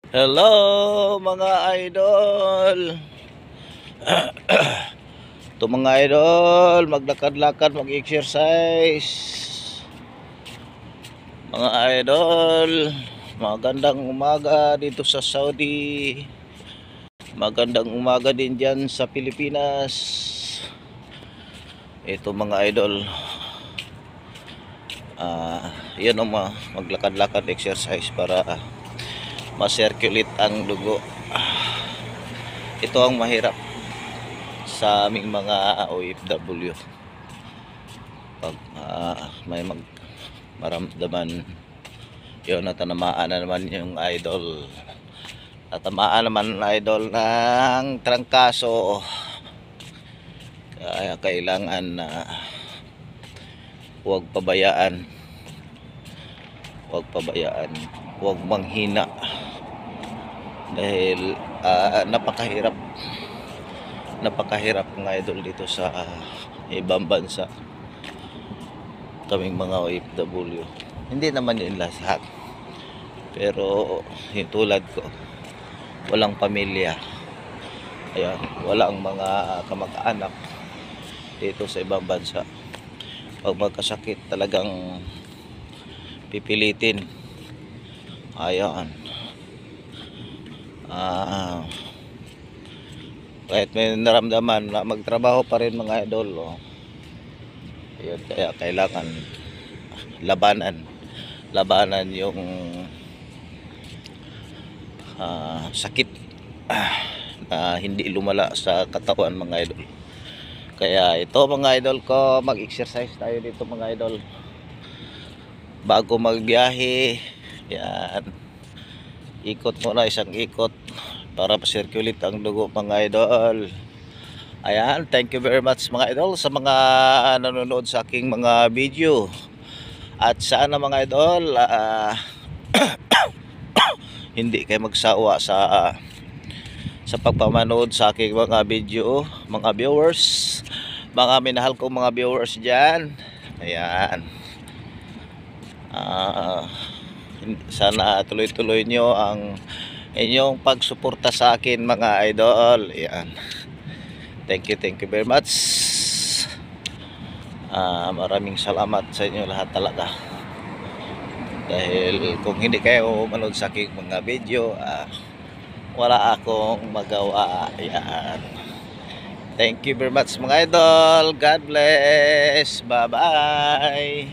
Hello mga idol. Ito mga idol, maglakad-lakad, mag-exercise. Mga idol, magandang umaga dito sa Saudi. Magandang umaga din dyan sa Pilipinas. Ito mga idol, yan o, maglakad-lakad, exercise para ma-circulate ang dugo. Ito ang mahirap sa aming mga OFW. Pag may maramdaman yun, natanamaan na naman yung idol, natamaan naman idol ng trangkaso, kaya kailangan na huwag pabayaan, huwag manghina dahil napakahirap mga idol dito sa ibang bansa. Kaming mga OFW, hindi naman yun lahat, pero yung tulad ko, walang pamilya, ayan, walang mga kamag-anak dito sa ibang bansa. Pag magkasakit talagang pipilitin, ayan, kahit may naramdaman na magtrabaho pa rin mga idol, oh. Ayun, kaya kailangan labanan yung sakit na hindi lumala sa katawan mga idol. Kaya ito mga idol ko, mag-exercise tayo dito mga idol bago magbiyahe. Yan, ikot muna, isang ikot para pa-circulate ang dugo mga idol. Ayan, thank you very much mga idol sa mga nanonood sa aking mga video. At sana mga idol, hindi kayo magsawa sa pagpamanood sa aking mga video, mga viewers, mga minahal kong mga viewers dyan. Ayan, sana tuloy-tuloy nyo ang inyong pagsuporta sa akin mga idol. Ayan, thank you very much. Maraming salamat sa inyo lahat talaga, dahil kung hindi kayo manood sa aking mga video, wala akong magawa. Ayan, thank you very much mga idol. God bless, bye bye.